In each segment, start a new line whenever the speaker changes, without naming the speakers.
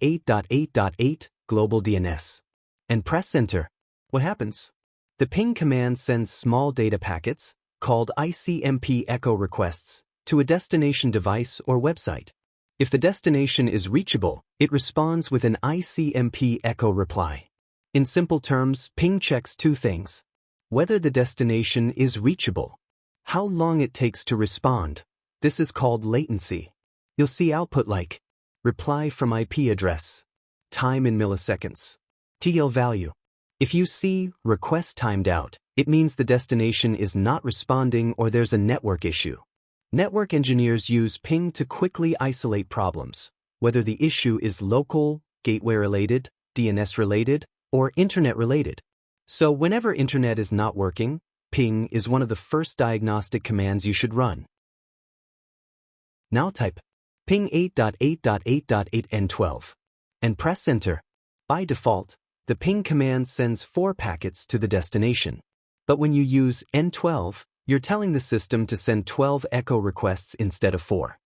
8.8.8 global DNS and press enter. What happens? The ping command sends small data packets, called ICMP echo requests, to a destination device or website. If the destination is reachable, it responds with an ICMP echo reply. In simple terms, ping checks two things: whether the destination is reachable, how long it takes to respond. This is called latency. You'll see output like reply from IP address, time in milliseconds, TL value. If you see request timed out, it means the destination is not responding or there's a network issue. Network engineers use ping to quickly isolate problems, whether the issue is local, gateway-related, DNS-related, or internet-related. So whenever internet is not working, ping is one of the first diagnostic commands you should run. Now type ping 8.8.8.8n12 and press enter. By default, the ping command sends 4 packets to the destination. But when you use n12, you're telling the system to send 12 echo requests instead of 4.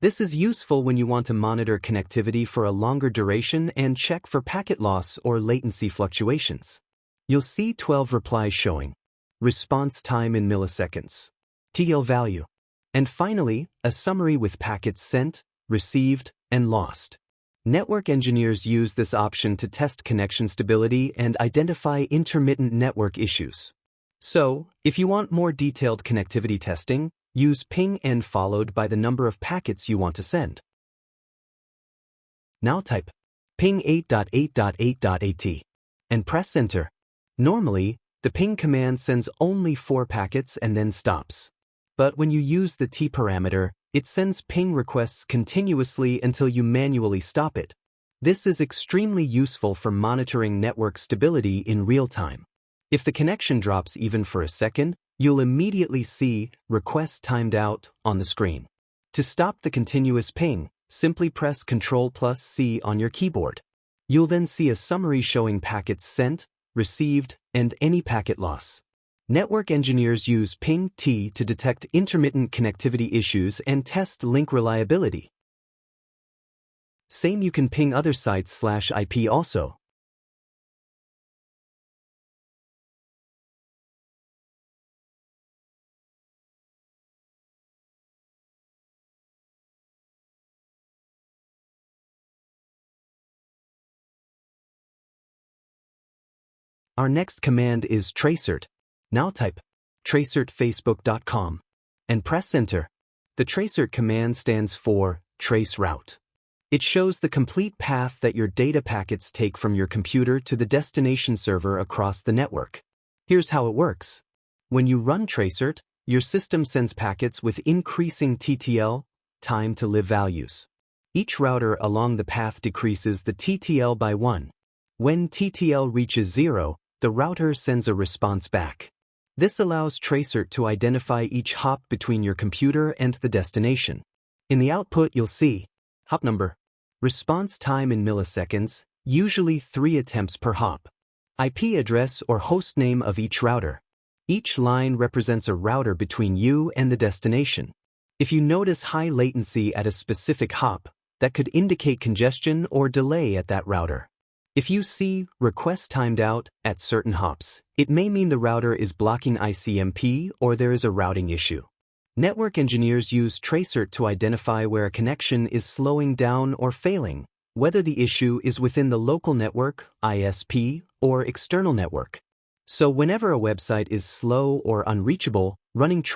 This is useful when you want to monitor connectivity for a longer duration and check for packet loss or latency fluctuations. You'll see 12 replies showing response time in milliseconds, TL value, and finally, a summary with packets sent, received, and lost. Network engineers use this option to test connection stability and identify intermittent network issues. So, if you want more detailed connectivity testing, use ping n followed by the number of packets you want to send. Now type ping 8.8.8.8 and press enter. Normally, the ping command sends only 4 packets and then stops. But when you use the T parameter, it sends ping requests continuously until you manually stop it. This is extremely useful for monitoring network stability in real time. If the connection drops even for a second, you'll immediately see request timed out on the screen. To stop the continuous ping, simply press Ctrl+C on your keyboard. You'll then see a summary showing packets sent, received, and any packet loss. Network engineers use ping T to detect intermittent connectivity issues and test link reliability. Same, you can ping other sites /IP also. Our next command is Tracert. Now type tracertfacebook.com and press enter. The Tracert command stands for Traceroute. It shows the complete path that your data packets take from your computer to the destination server across the network. Here's how it works. When you run Tracert, your system sends packets with increasing TTL, time to live values. Each router along the path decreases the TTL by 1. When TTL reaches 0, the router sends a response back. This allows Tracert to identify each hop between your computer and the destination. In the output, you'll see hop number, response time in milliseconds, usually 3 attempts per hop, IP address or host name of each router. Each line represents a router between you and the destination. If you notice high latency at a specific hop, that could indicate congestion or delay at that router. If you see request timed out at certain hops, it may mean the router is blocking ICMP or there is a routing issue. Network engineers use Tracert to identify where a connection is slowing down or failing, whether the issue is within the local network, ISP, or external network. So whenever a website is slow or unreachable, running